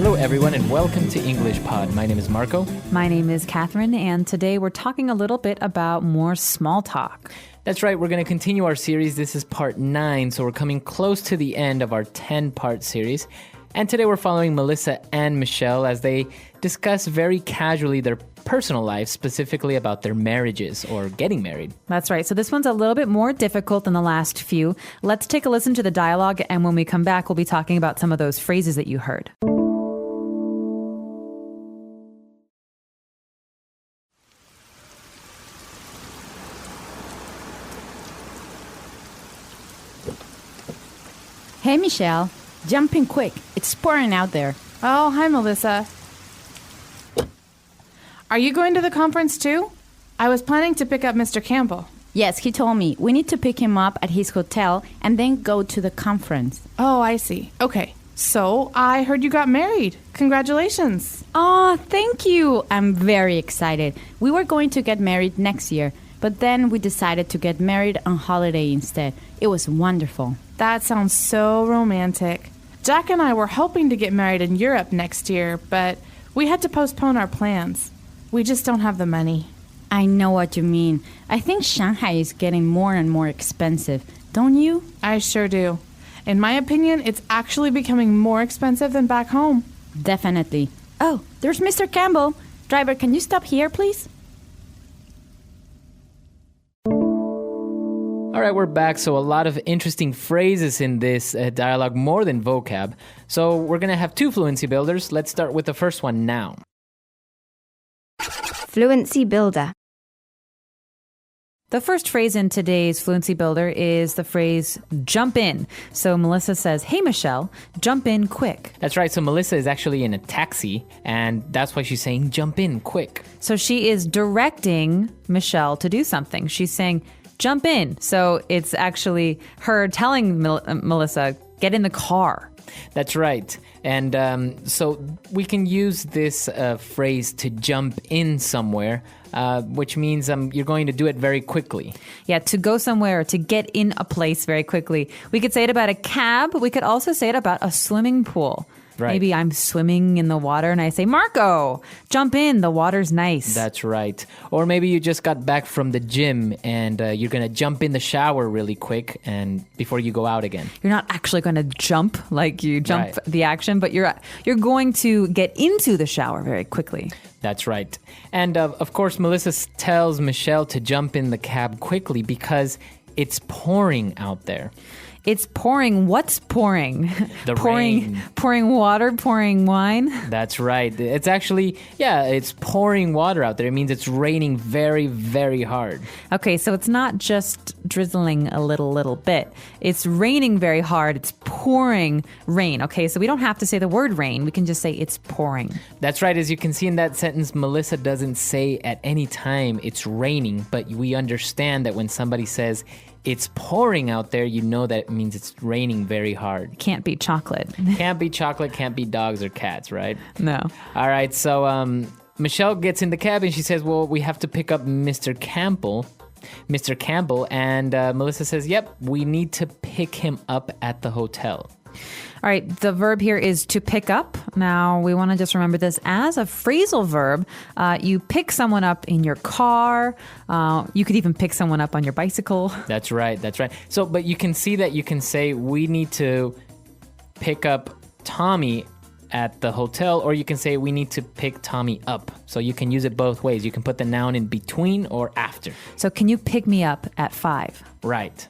Hello everyone and welcome to English Pod. My name is Marco. My name is Catherine, and today we're talking a little bit about more small talk. That's right, we're going to continue our series. This is part 9, so we're coming close to the end of our 10-part series. And today we're following Melissa and Michelle as they discuss very casually their personal lives, specifically about their marriages or getting married. That's right. So this one's a little bit more difficult than the last few. Let's take a listen to the dialogue, and when we come back, we'll be talking about some of those phrases that you heard. Hey, Michelle. Jump in quick. It's pouring out there. Oh, hi, Melissa. Are you going to the conference too? I was planning to pick up Mr. Campbell. Yes, he told me. We need to pick him up at his hotel and then go to the conference. Oh, I see. Okay. So, I heard you got married. Congratulations. Oh, thank you. I'm very excited. We were going to get married next year, but then we decided to get married on holiday instead. It was wonderful. That sounds so romantic. Jack and I were hoping to get married in Europe next year, but we had to postpone our plans. We just don't have the money. I know what you mean. I think Shanghai is getting more and more expensive, don't you? I sure do. In my opinion, it's actually becoming more expensive than back home. Definitely. Oh, there's Mr. Campbell. Driver, can you stop here, please? All right, we're back. So a lot of interesting phrases in this dialogue, more than vocab. So we're going to have 2 fluency builders. Let's start with the first one now. Fluency builder. The first phrase in today's Fluency Builder is the phrase jump in. So Melissa says, hey, Michelle, jump in quick. That's right. So Melissa is actually in a taxi, and that's why she's saying jump in quick. So she is directing Michelle to do something. She's saying, jump in. So it's actually her telling Melissa, get in the car. That's right. And so we can use this phrase to jump in somewhere, which means you're going to do it very quickly. Yeah, to go somewhere, to get in a place very quickly. We could say it about a cab. We could also say it about a swimming pool. Right. Maybe I'm swimming in the water and I say, Marco, jump in. The water's nice. That's right. Or maybe you just got back from the gym and you're going to jump in the shower really quick and before you go out again. You're not actually going to jump like you jump Right. the action, but you're going to get into the shower very quickly. That's right. And of course, Melissa tells Michelle to jump in the cab quickly because it's pouring out there. It's pouring. What's pouring? The pouring, rain. Pouring water, pouring wine. That's right. It's actually, it's pouring water out there. It means it's raining very, very hard. Okay, so it's not just drizzling a little bit. It's raining very hard. It's pouring rain. Okay, so we don't have to say the word rain. We can just say it's pouring. That's right. As you can see in that sentence, Melissa doesn't say at any time it's raining, but we understand that when somebody says it's pouring out there, you know that it means it's raining very hard. Can't be chocolate. Can't be chocolate, can't be dogs or cats, right? No. All right, so Michelle gets in the cab and she says, well, we have to pick up Mr. Campbell, and Melissa says, yep, we need to pick him up at the hotel. All right, the verb here is to pick up. Now, we want to just remember this as a phrasal verb. You pick someone up in your car. You could even pick someone up on your bicycle. That's right. So, but you can see that you can say, we need to pick up Tommy at the hotel, or you can say, we need to pick Tommy up. So you can use it both ways. You can put the noun in between or after. So can you pick me up at 5? Right.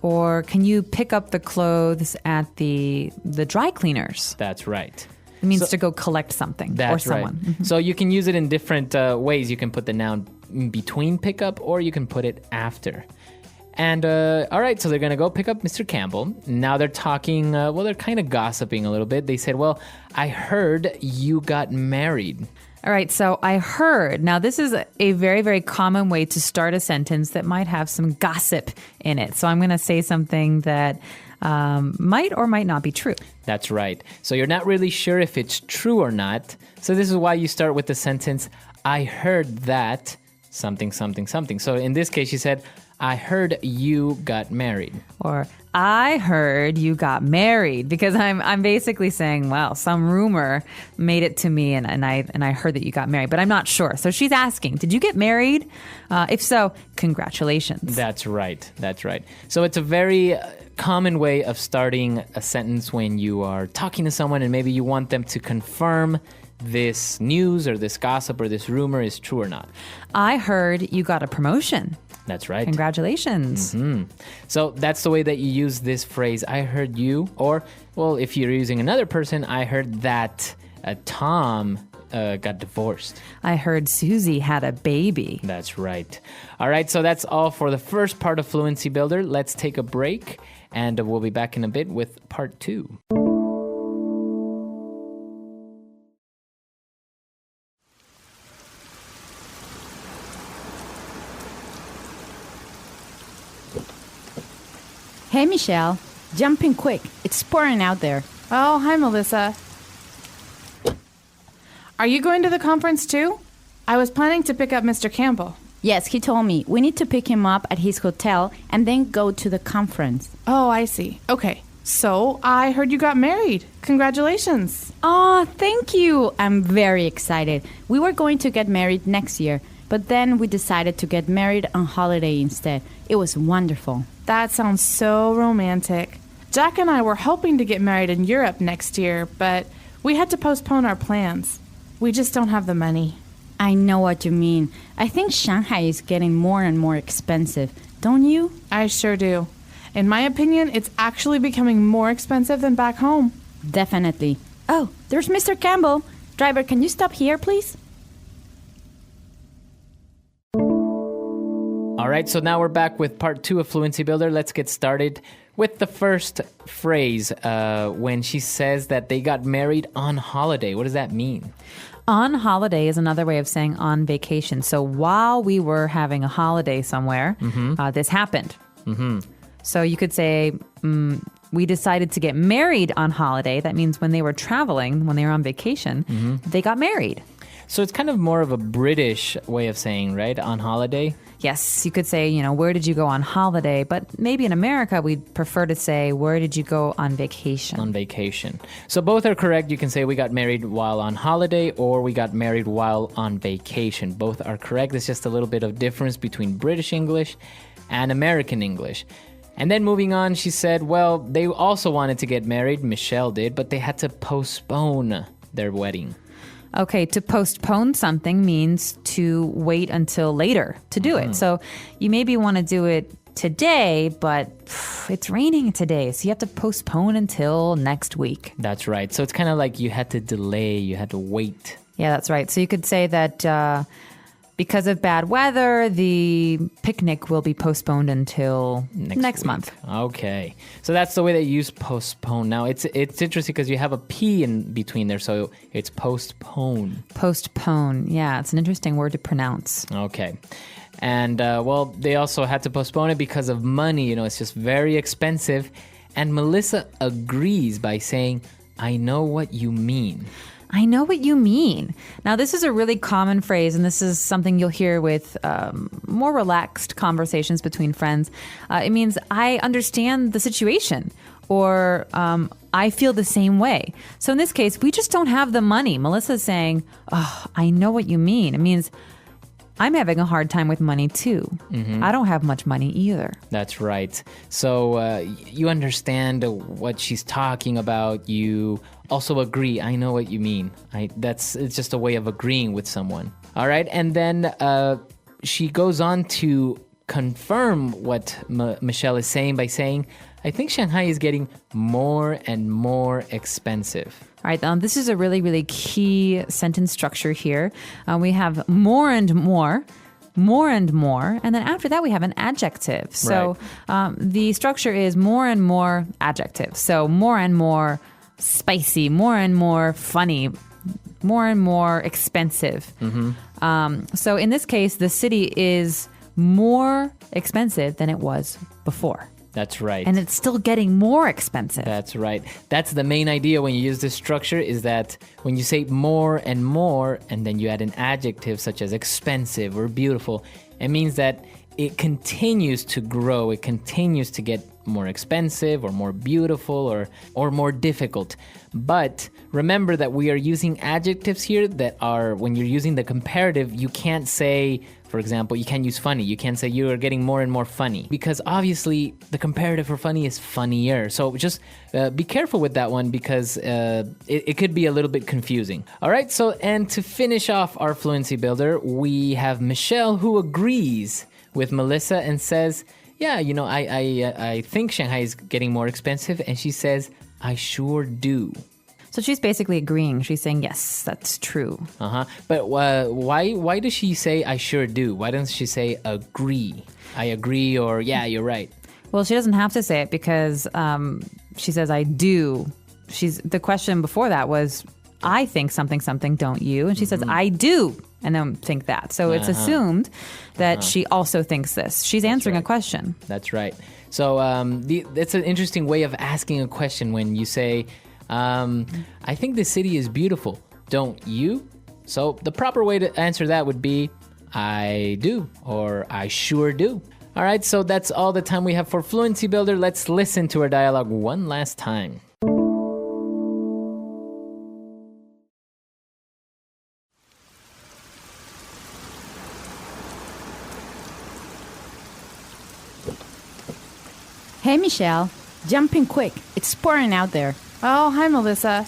Or can you pick up the clothes at the dry cleaners? That's right. It means to go collect something or someone. Right. Mm-hmm. So you can use it in different ways. You can put the noun in between pickup, or you can put it after. And all right, so they're going to go pick up Mr. Campbell. Now they're talking, they're kind of gossiping a little bit. They said, well, I heard you got married. All right, so I heard. Now, this is a very, very common way to start a sentence that might have some gossip in it. So I'm going to say something that might or might not be true. That's right. So you're not really sure if it's true or not. So this is why you start with the sentence, I heard that something, something, something. So in this case, she said, I heard you got married. Or I heard you got married, because I'm basically saying, well, some rumor made it to me and I heard that you got married, but I'm not sure. So she's asking, did you get married? If so, congratulations. That's right. That's right. So it's a very common way of starting a sentence when you are talking to someone and maybe you want them to confirm this news or this gossip or this rumor is true or not. I heard you got a promotion. That's right. Congratulations. So that's the way that you use this phrase, I heard you. Or, well, if you're using another person, I heard that Tom got divorced. I heard Susie had a baby. That's right. All right, so that's all for the first part of Fluency Builder. Let's take a break, and we'll be back in a bit with part 2. Hey, Michelle. Jump in quick. It's pouring out there. Oh, hi, Melissa. Are you going to the conference too? I was planning to pick up Mr. Campbell. Yes, he told me. We need to pick him up at his hotel and then go to the conference. Oh, I see. Okay. So, I heard you got married. Congratulations. Oh, thank you. I'm very excited. We were going to get married next year, but then we decided to get married on holiday instead. It was wonderful. That sounds so romantic. Jack and I were hoping to get married in Europe next year, but we had to postpone our plans. We just don't have the money. I know what you mean. I think Shanghai is getting more and more expensive, don't you? I sure do. In my opinion, it's actually becoming more expensive than back home. Definitely. Oh, there's Mr. Campbell. Driver, can you stop here, please? All right, so now we're back with part 2 of Fluency Builder. Let's get started with the first phrase when she says that they got married on holiday. What does that mean? On holiday is another way of saying on vacation. So while we were having a holiday somewhere, this happened. So you could say, we decided to get married on holiday. That means when they were traveling, when they were on vacation, they got married. So it's kind of more of a British way of saying, right? On holiday? Yes, you could say, where did you go on holiday? But maybe in America, we'd prefer to say, where did you go on vacation? On vacation. So both are correct. You can say we got married while on holiday or we got married while on vacation. Both are correct. There's just a little bit of difference between British English and American English. And then moving on, she said, well, they also wanted to get married. Michelle did, but they had to postpone their wedding. Okay, to postpone something means to wait until later to do it. So you maybe want to do it today, but it's raining today, so you have to postpone until next week. That's right. So it's kind of like you had to delay, you had to wait. Yeah, that's right. So you could say that because of bad weather, the picnic will be postponed until next month. Okay. So that's the way they use postpone. Now, it's interesting because you have a P in between there, so it's postpone. Postpone. Yeah, it's an interesting word to pronounce. Okay. And, well, they also had to postpone it because of money. It's just very expensive. And Melissa agrees by saying, I know what you mean. I know what you mean. Now, this is a really common phrase, and this is something you'll hear with more relaxed conversations between friends. It means, I understand the situation, or I feel the same way. So in this case, we just don't have the money. Melissa's saying, oh, I know what you mean. It means, I'm having a hard time with money too. I don't have much money either. That's right. So you understand what she's talking about. You also agree. I know what you mean. It's just a way of agreeing with someone. All right. And then she goes on to confirm what Michelle is saying by saying, I think Shanghai is getting more and more expensive. All right, this is a really, really key sentence structure here. We have more and more, and then after that we have an adjective. So the structure is more and more adjective. So more and more spicy, more and more funny, more and more expensive. So in this case, the city is more expensive than it was before. That's right. And it's still getting more expensive. That's right. That's the main idea when you use this structure, is that when you say more, and then you add an adjective such as expensive or beautiful, it means that it continues to grow. It continues to get more expensive or more beautiful or more difficult. But remember that we are using adjectives here that are, when you're using the comparative, you can't say, for example, you can't use funny. You can't say you are getting more and more funny, because obviously the comparative for funny is funnier. So just be careful with that one, because it could be a little bit confusing. All right, so and to finish off our fluency builder, we have Michelle, who agrees with Melissa and says, yeah, you know, I think Shanghai is getting more expensive. And she says, I sure do. So she's basically agreeing. She's saying, yes, that's true. But why does she say, I sure do? Why doesn't she say, agree? I agree, or yeah, you're right. Well, she doesn't have to say it because she says, I do. The question before that was, I think something, something, don't you? And she says, I do. And then think that. So it's assumed that she also thinks this. She's answering a question. That's right. So it's an interesting way of asking a question when you say, I think the city is beautiful, don't you? So the proper way to answer that would be, I do, or I sure do. All right, so that's all the time we have for Fluency Builder. Let's listen to our dialogue one last time. Hey, Michelle. Jump in quick. It's pouring out there. Oh, hi, Melissa.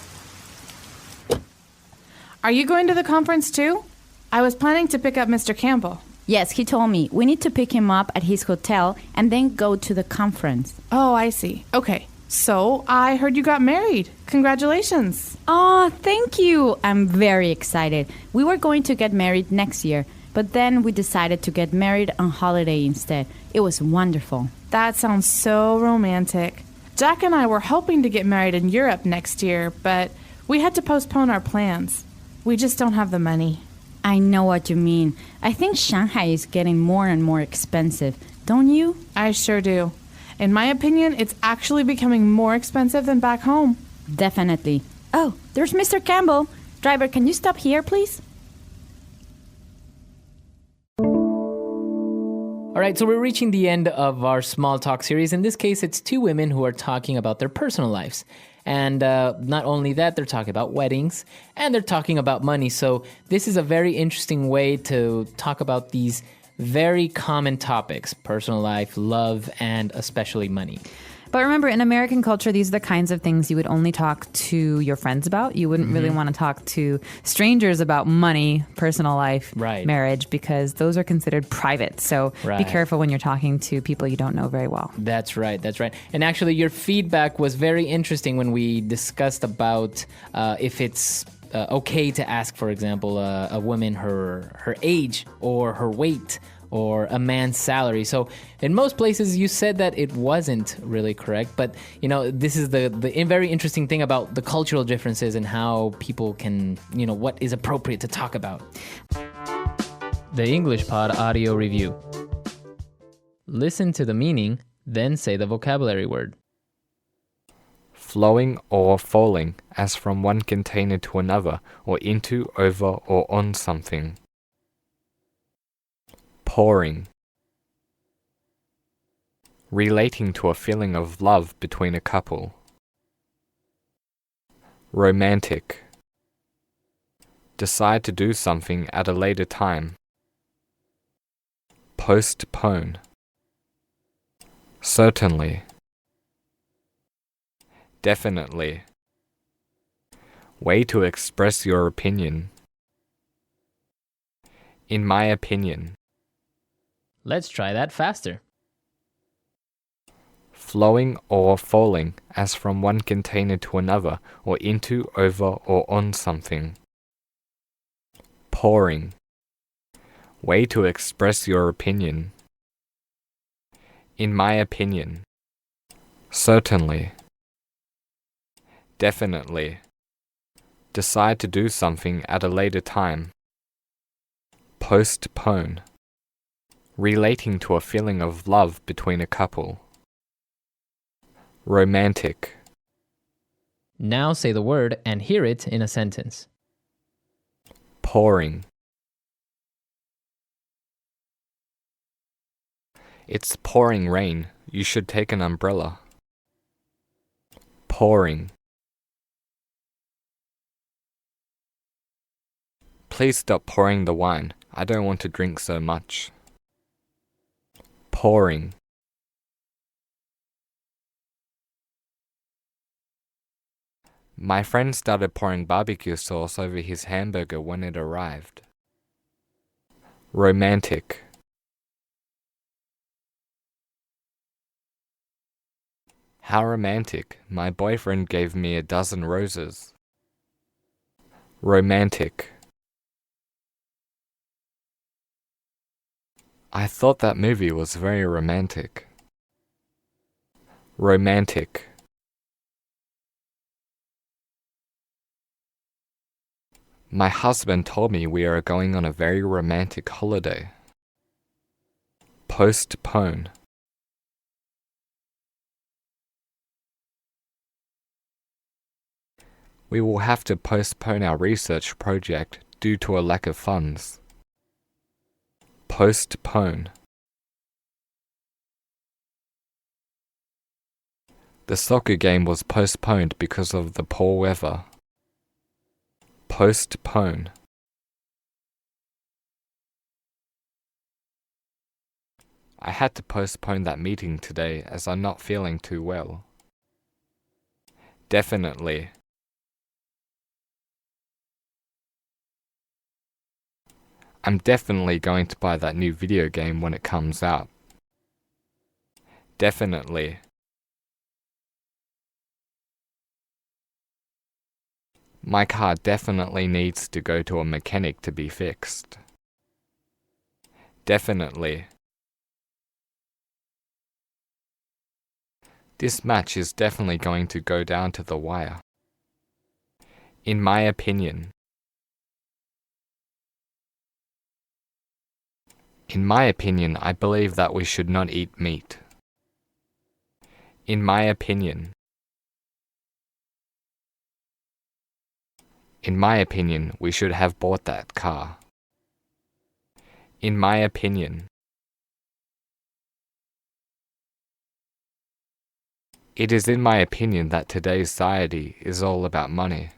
Are you going to the conference too? I was planning to pick up Mr. Campbell. Yes, he told me. We need to pick him up at his hotel and then go to the conference. Oh, I see. Okay. So, I heard you got married. Congratulations. Oh, thank you. I'm very excited. We were going to get married next year, but then we decided to get married on holiday instead. It was wonderful. That sounds so romantic. Jack and I were hoping to get married in Europe next year, but we had to postpone our plans. We just don't have the money. I know what you mean. I think Shanghai is getting more and more expensive, don't you? I sure do. In my opinion, it's actually becoming more expensive than back home. Definitely. Oh, there's Mr. Campbell. Driver, can you stop here, please? All right, so we're reaching the end of our small talk series. In this case, it's two women who are talking about their personal lives. And not only that, they're talking about weddings and they're talking about money. So this is a very interesting way to talk about these very common topics: personal life, love, and especially money. But remember, in American culture, these are the kinds of things you would only talk to your friends about. You wouldn't really want to talk to strangers about money, personal life, marriage, because those are considered private. So be careful when you're talking to people you don't know very well. That's right. That's right. And actually, your feedback was very interesting when we discussed about if it's okay to ask, for example, a woman her age or her weight, or a man's salary. So in most places you said that it wasn't really correct, but you know, this is the very interesting thing about the cultural differences and how people can, you know, what is appropriate to talk about. The English Pod Audio Review. Listen to the meaning, then say the vocabulary word. Flowing or falling, as from one container to another, or into, over, or on something. Pouring. Relating to a feeling of love between a couple. Romantic. Decide to do something at a later time. Postpone. Certainly. Definitely. Way to express your opinion. In my opinion. Let's try that faster. Flowing or falling, as from one container to another, or into, over, or on something. Pouring. Way to express your opinion. In my opinion. Certainly. Definitely. Decide to do something at a later time. Postpone. Relating to a feeling of love between a couple. Romantic. Now say the word and hear it in a sentence. Pouring. It's pouring rain. You should take an umbrella. Pouring. Please stop pouring the wine. I don't want to drink so much. Pouring. My friend started pouring barbecue sauce over his hamburger when it arrived. Romantic. How romantic. My boyfriend gave me a dozen roses. Romantic. I thought that movie was very romantic. Romantic. My husband told me we are going on a very romantic holiday. Postpone. We will have to postpone our research project due to a lack of funds. Postpone. The soccer game was postponed because of the poor weather. Postpone. I had to postpone that meeting today as I'm not feeling too well. Definitely. I'm definitely going to buy that new video game when it comes out. Definitely. My car definitely needs to go to a mechanic to be fixed. Definitely. This match is definitely going to go down to the wire. In my opinion. In my opinion, I believe that we should not eat meat. In my opinion. In my opinion, we should have bought that car. In my opinion. It is in my opinion that today's society is all about money.